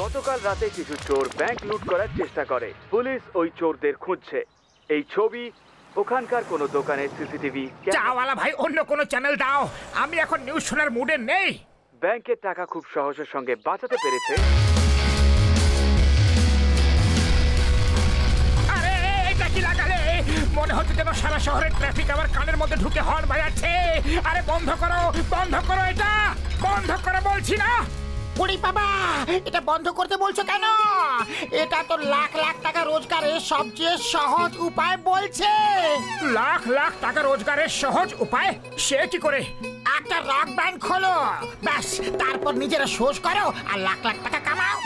গতকাল রাতে কিছু চোর ব্যাংক লুট করার চেষ্টা করে। পুলিশ ওই চোরদের খুঁজছে। এই ছবি ওখানকার কোনো দোকানের সিসিটিভি। চাওয়ালা ভাই, অন্য কোনো চ্যানেল দাও, আমি এখন নিউজ শোনার মুডে নেই। ব্যাংকের টাকা খুব সহজের সঙ্গে বাঁচাতে পেরেছে। আরে এটা কি লাগালে? মনে হচ্ছে যেন সারা শহরের ট্রাফিক আমার কানের মধ্যে ঢুকে হর্ন বাজাচ্ছে। আরে বন্ধ করো, বন্ধ করো, এটা বন্ধ করো বলছি না। ওরে বাবা, এটা বন্ধ করতে বলছো কেন? এটা তো লাখ লাখ টাকা রোজগারের সবচেয়ে সহজ উপায় বলছে। লাখ লাখ টাকা রোজগারের সহজ উপায়? সে কি করে? একটা রক ব্যান্ড খোলো, ব্যাস, তারপর নিজেরা শোজ করো আর লাখ লাখ টাকা কামাও।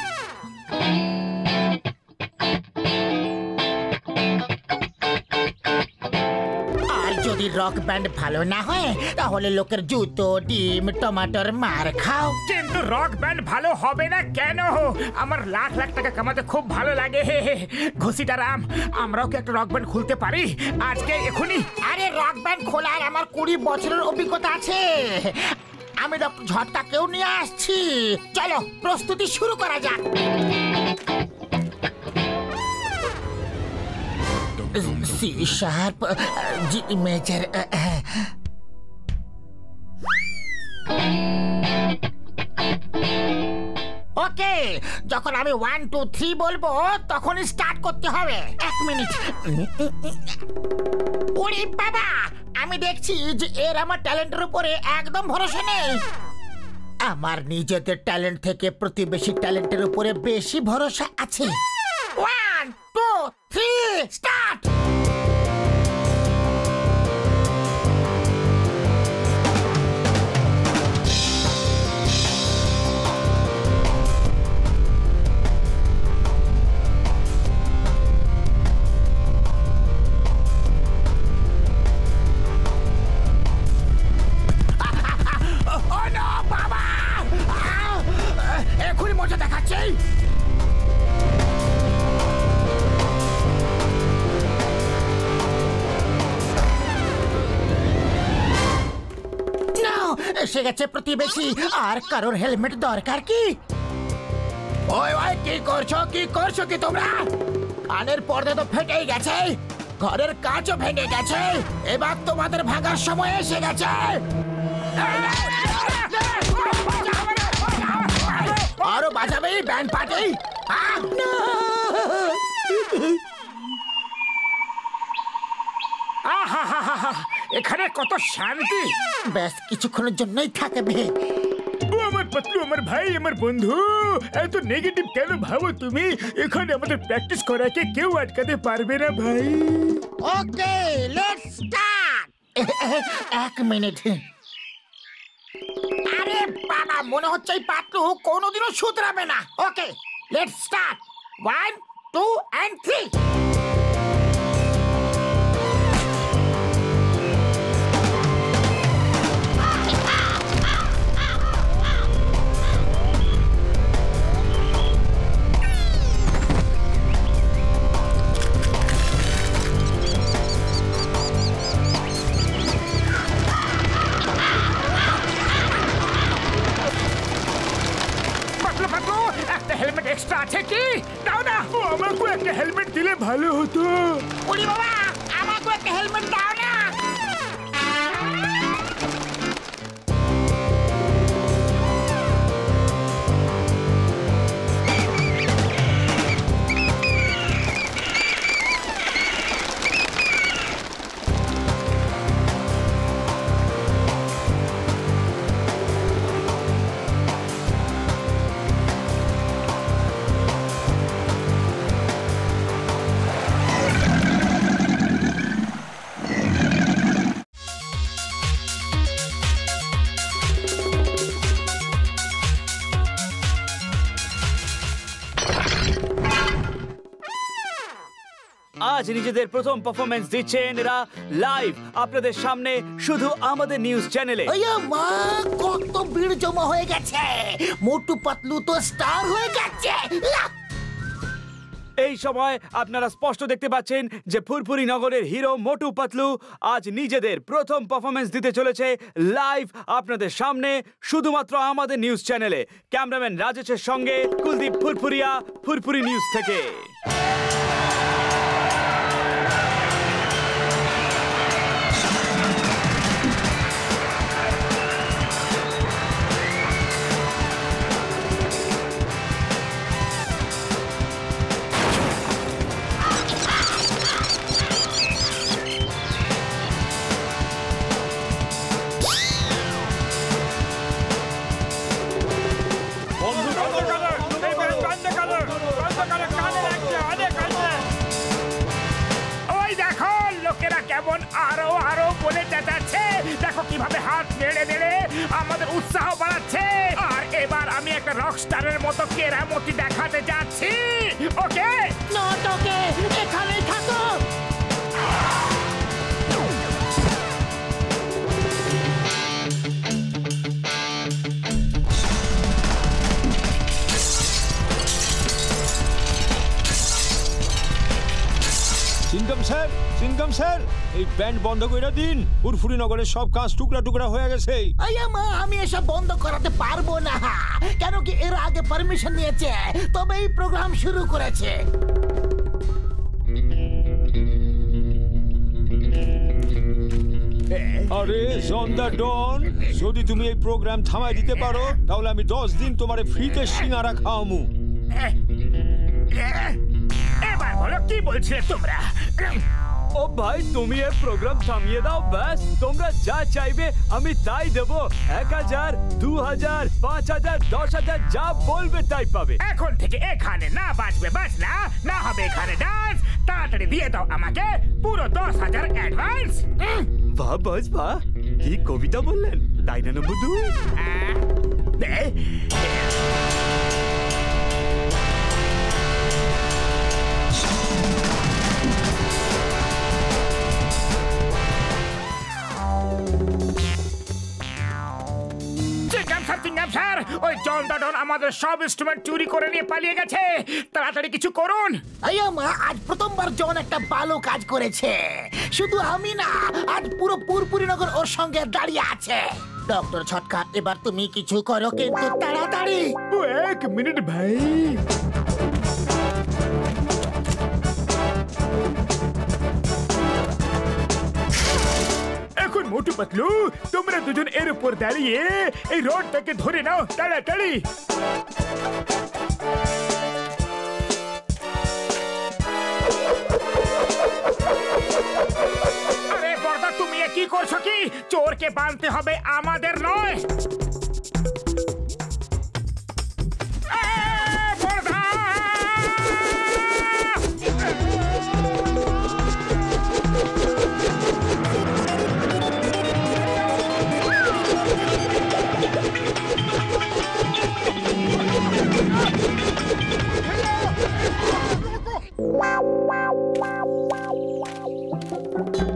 আর যদি রক ব্যান্ড ভালো না হয় তাহলে লোকের জুতো, ডিম, টমাটোর মার খাও। কিন্তু রক ব্যান্ড ভালো হবে না কেন? আমার লাখ লাখ টাকা কামাতে খুব ভালো লাগে। ঘুষিটা রাম, আমরাও কি একটা রক ব্যান্ড খুলতে পারি আজকে এখনই? আরে রক ব্যান্ড খোলার আমার 20 বছরের অভিজ্ঞতা আছে। আমি ডক্টর ঝটকাকেও নিয়ে আসছি। চলো প্রস্তুতি শুরু করা যাক। C sharp, G major. Okay, যখন আমি 1 2 3 বলবো তখনই স্টার্ট করতে হবে। 1 মিনিট। ওরে বাবা, আমি দেখছি যে এর আমার ট্যালেন্টের উপরে একদম ভরসা নেই। আমার নিজেদের ট্যালেন্ট থেকে প্রতিবেশী ট্যালেন্টের উপরে বেশি ভরসা আছে। 1 2 3 স্টার্ট। এখনই মজা দেখাচ্ছি। এসে গেছে প্রতিবেশী। আর কারোর হেলমেট দরকার কি? ওই ওই, কি করছো কি তোমরা? কানের পর্দা তো ফেটেই গেছে, ঘরের কাঁচও ভেঙে গেছে, এবার তোমাদের ভাঙার সময় এসে গেছে। আরো বাজাবে ব্যান্ড পার্টি। এখানে কত শান্তি। ব্যাস কিছুক্ষণের জন্যই থাকবে। আমার পাতলু, আমার ভাই, আমার বন্ধু, এত নেগেটিভ কেন ভাবো তুমি? এখানে আমাদের প্র্যাকটিস করাকে কেউ আটকাতে পারবে না ভাই। ওকে, লেটস স্টার্ট। 1 মিনিট। আরে বাবা, মনে হচ্ছে এই পাতলু কোনোদিনও শুধরাবে না। ওকে, লেটস স্টার্ট। 1 2 and 3। একটা হেলমেট এক্সট্রা আছে কি? দাও না। আমাকে একটা হেলমেট দিলে ভালো হতো। ওরে বাবা, আমাকে একটা হেলমেট দাও না। আজ নিজেদের প্রথম পারফরম্যান্স দিচ্ছেন এরা লাইভ আপনাদের সামনে, শুধু আমাদের নিউজ চ্যানেলে। মা, কত ভিড় জমা হয়ে গেছে। মোটু পাতলু তো স্টার হয়ে গেছে। এই সময় আপনারা স্পষ্ট দেখতে পাচ্ছেন যে ফুরফুরি নগরের হিরো মোটু পাতলু আজ নিজেদের প্রথম পারফরমেন্স দিতে চলেছে লাইভ আপনাদের সামনে শুধুমাত্র আমাদের নিউজ চ্যানেলে। ক্যামেরাম্যান রাজেশের সঙ্গে কুলদীপ ফুরফুরিয়া, ফুরফুরি নিউজ থেকে। দেখো কিভাবে হাত নেড়ে নেড়ে আমাদের উৎসাহ বাড়াচ্ছে। আর এবার আমি একটা রকস্টারের মতো কেরামতি দেখাতে যাচ্ছি। ওকে নটকে এখানেই থাকো। সিনকাম স্যার, এই ব্যান্ড বন্ধ করে দিন। ফুরফুরি নগরের সব কাজ টুকরা টুকরা হয়ে গেছে। মা, আমি এসব বন্ধ করাতে পারবো না, কেন কি এর আগে পারমিশন নিয়েছে, তবে এই প্রোগ্রাম শুরু করেছে। আরে জন দা ডন, যদি তুমি এই প্রোগ্রাম থামাই দিতে পারো তাহলে আমি 10 দিন তোমারে ফ্রিতে সিঙ্গারা খাওয়ামু। এবার বলো কি বলছিলে তোমরা? ও ভাই, তুমি এই প্রোগ্রাম থামিয়ে দাও, ব্যাস তোমরা যা চাইবে আমি তাই দেব। 1000, 2000, 5000, 10000 যা বলবে তাই পাবে। এখন থেকে এখানে না বাজবে বাজনা, না হবে এখানে ডান্স। তাড়াতাড়ি দিয়ে দাও আমাকে পুরো 10,000 অ্যাডভান্স। বাহ বস বাহ, কি কবিতা বললেন, তাই না নম্বর 2? স্যার, ওই জন দা ডন আমাদের সব ইনস্ট্রুমেন্ট চুরি করে নিয়ে পালিয়ে গেছে। তাড়াতাড়ি কিছু করুন। মা, আজ প্রথমবার জন একটা ভালো কাজ করেছে। শুধু আমি না, আজ পুরো ফুরফুরি নগর ওর সঙ্গে দাঁড়িয়ে আছে। ডক্টর ছটকা, এবার তুমি কিছু করো, কিন্তু তাড়াতাড়ি। 1 মিনিট ভাই। এখন মোটু পাতলু, তোমরা দুজন এর উপর দাঁড়িয়ে এই রডটাকে ধরে নাও তাড়াতাড়ি। আরে বড়দা, তুমি কি করছো? কি চোরকে বাঁধতে হবে, আমাদের নয়।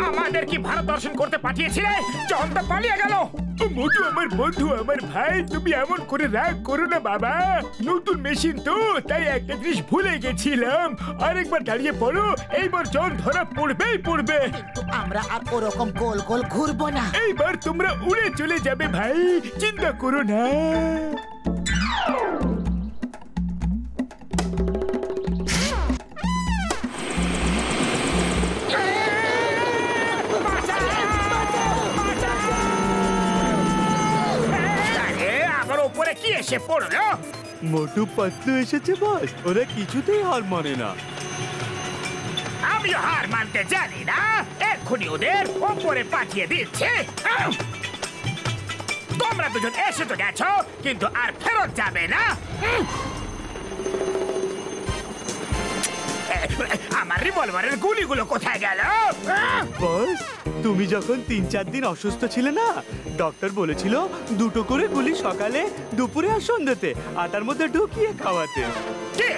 আমাদের কি ভারত দর্শন করতে পাঠিয়েছিলে? জন তো পালিয়ে গেল। মোটু আমার বন্ধু, আমার ভাই, তুমি এমন করে রাগ করো না বাবা। নতুন মেশিন তো, তাই একটা জিনিস ভুলে গেছিলাম। আরেকবার দাঁড়িয়ে পড়ো, এইবার জন ধরা পড়বেই পড়বে। আমরা আর ওরকম গোল গোল ঘুরবো না। এইবার তোমরা উড়ে চলে যাবে ভাই, চিন্তা করো না। কি এসে পড়লো? মোটু পাতলু এসেছে বস, ওরা কিছুতেই হার মানে না। আমিও হার মানতে জানি না, এক্ষুনি ওদের ওপরে পাঠিয়ে দিচ্ছে। তোমরা দুজন এসে তো গেছো, কিন্তু আর ফেরত যাবে না। আমার রিভলভারের গুলিগুলো কোথায় গেল? বস, তুমি যখন 3-4 দিন অসুস্থ ছিলে না, ডক্টর বলেছিল 2টো করে গুলি সকালে, দুপুরে আর সন্ধ্যেতে আটার মধ্যে ঢুকিয়ে খাওয়াতে। কে?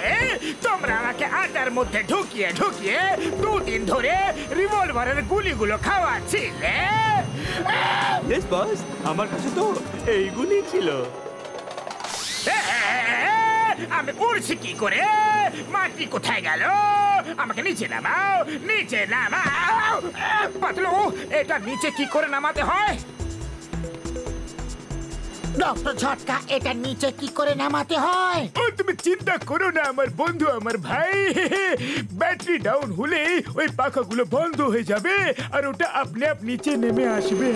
তোমরা আমাকে আটার মধ্যে ঢুকিয়ে ঢুকিয়ে 2 দিন ধরে রিভলভারের গুলিগুলো খাওয়াছিলে? ইয়েস বস, আমার কাছে তো এই গুলি ছিল। আমি উড়ছি কি করে? মাটি কোথায় গেল? আমাকে নিচে নামাও, নিচে নামাও। পাতলু, এটা নিচে কি করে নামাতে হয়? ডক্টর ঝটকা, এটা নিচে কি করে নামাতে হয়? ও তুমি চিন্তা করো না আমার বন্ধু, আমার ভাই। ব্যাটারি ডাউন হলে ওই পাখাগুলো বন্ধ হয়ে যাবে আর ওটা আপনি আপ নিচে নেমে আসবে।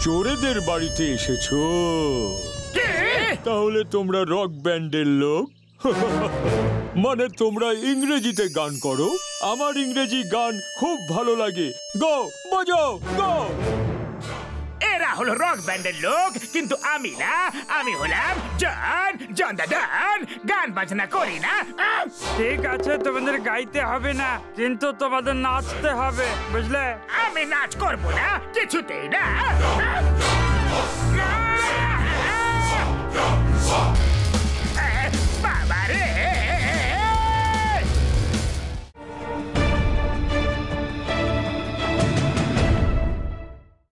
চোরেদের বাড়িতে এসেছো? তাহলে তোমরা রক ব্যান্ডের লোক? মানে তোমরা ইংরেজিতে গান করো? আমার ইংরেজি গান খুব ভালো লাগে। গো বাজাও, গো। এরা হলো রক ব্যান্ডের লোক, কিন্তু আমি না। আমি হলাম জন দাদান। গান বাজনা করি না। ঠিক আছে, তোমাদের গাইতে হবে না, কিন্তু তোমাদের নাচতে হবে, বুঝলে? আমি নাচ করবো না, কিছুতেই না।